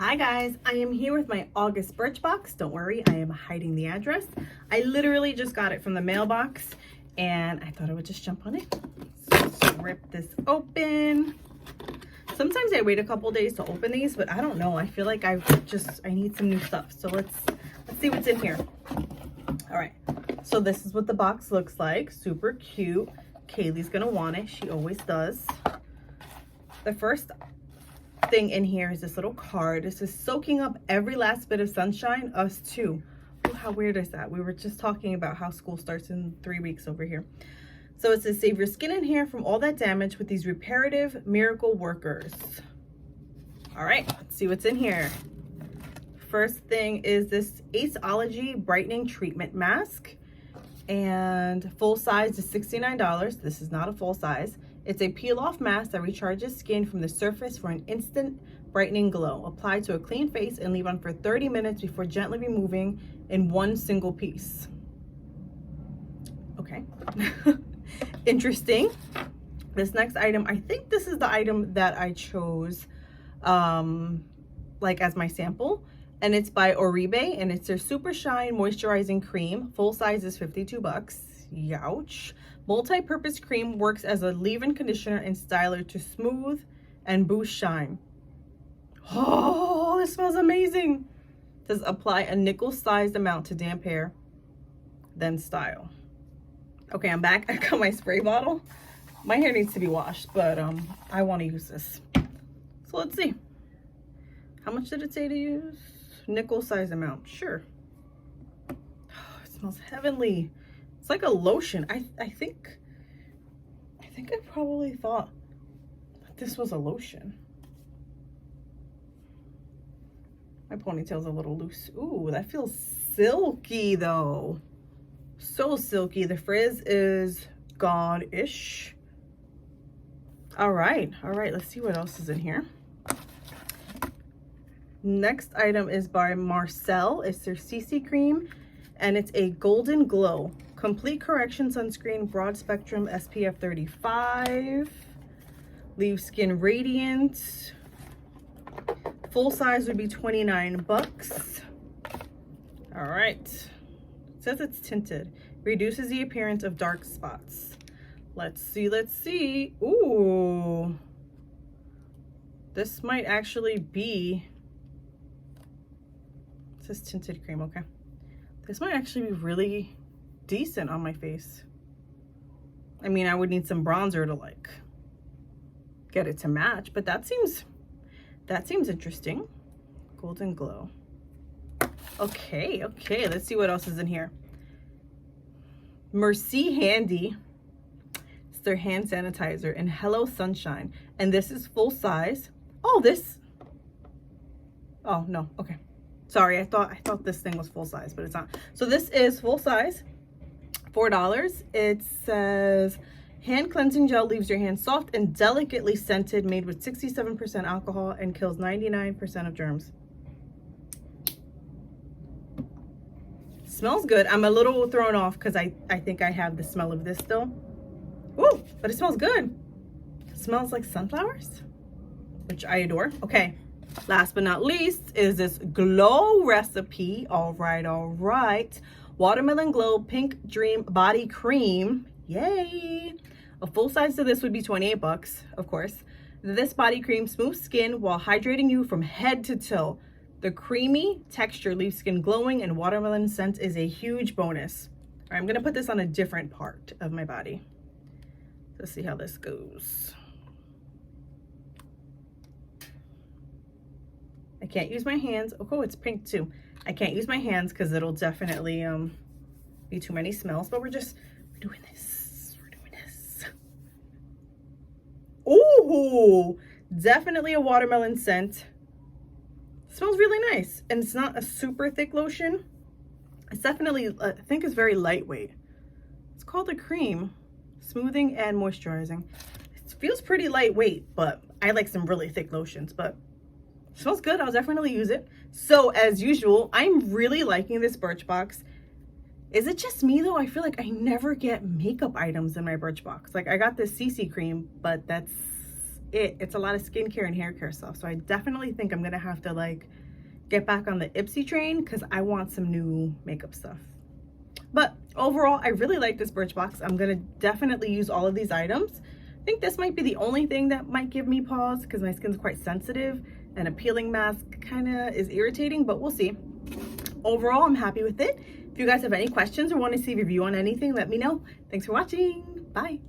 Hi guys, I am here with my August Birchbox. Don't worry, I am hiding the address. I literally just got it from the mailbox and I thought I would just jump on it. So rip this open. Sometimes I wait a couple days to open these, but I don't know. I feel like I need some new stuff. So let's see what's in here. All right, so this is what the box looks like. Super cute. Kaylee's gonna want it. She always does. The first thing in here is this little card. This is soaking up every last bit of sunshine, us too. Ooh, how weird is that? We were just talking about how school starts in 3 weeks over here. So it says save your skin and hair from all that damage with these reparative miracle workers. All right, let's see what's in here. First thing is this Aceology Brightening Treatment Mask, and full size is $69. This is not a full size. It's a peel-off mask that recharges skin from the surface for an instant brightening glow. Apply to a clean face and leave on for 30 minutes before gently removing in one single piece. Okay. Interesting. This next item, I think this is the item that I chose like as my sample, and it's by Oribe, and it's their Supershine Moisturizing Cream. Full size is $52. Youch. Multi-purpose cream works as a leave-in conditioner and styler to smooth and boost shine. Oh, this smells amazing. It says apply a nickel-sized amount to damp hair, then style. Okay, I'm back. I got my spray bottle. My hair needs to be washed, but I want to use this. So let's see. How much did it say to use? Nickel-sized amount. Sure. Oh, it smells heavenly. It's like a lotion. I think I probably thought that this was a lotion. My ponytail's a little loose. Ooh, that feels silky though. So silky. The frizz is gone-ish. All right, let's see what else is in here. Next item is by Marcelle. It's their CC cream, and it's a golden glow. Complete correction sunscreen, broad spectrum, SPF 35. Leaves skin radiant. Full size would be $29. All right. It says it's tinted. Reduces the appearance of dark spots. Let's see. Ooh. This might actually be, it says tinted cream, okay. This might actually be really decent on my face. I mean, I would need some bronzer to like get it to match, but that seems interesting. Golden glow. Okay, let's see what else is in here. Merci Handy. It's their hand sanitizer, and Hello Sunshine, and this is full size. Oh no, okay, sorry, I thought this thing was full size, but it's not. So this is full size, $4. It says hand cleansing gel leaves your hands soft and delicately scented, made with 67% alcohol and kills 99% of germs. Smells good. I'm a little thrown off because I think I have the smell of this still. Ooh, but it smells good. It smells like sunflowers, which I adore. Okay, last but not least is this glow recipe. All right. Watermelon Glow Pink Dream Body Cream. Yay! A full size of this would be $28, of course. This body cream smooths skin while hydrating you from head to toe. The creamy texture leaves skin glowing, and watermelon scent is a huge bonus. All right, I'm gonna put this on a different part of my body. Let's see how this goes. I can't use my hands. Oh, it's pink too. I can't use my hands because it'll definitely be too many smells, but we're doing this. Ooh, definitely a watermelon scent. It smells really nice, and it's not a super thick lotion. It's definitely, I think it's very lightweight. It's called a cream, smoothing and moisturizing. It feels pretty lightweight, but I like some really thick lotions, but it smells good. I'll definitely use it. So as usual, I'm really liking this Birchbox. Is it just me though? I feel like I never get makeup items in my Birchbox. Like I got this CC cream, but that's it. It's a lot of skincare and hair care stuff. So I definitely think I'm gonna have to like get back on the Ipsy train because I want some new makeup stuff. But overall, I really like this Birchbox. I'm gonna definitely use all of these items. I think this might be the only thing that might give me pause because my skin's quite sensitive and a peeling mask kind of is irritating, but we'll see. Overall, I'm happy with it. If you guys have any questions or want to see a review on anything, let me know. Thanks for watching. Bye.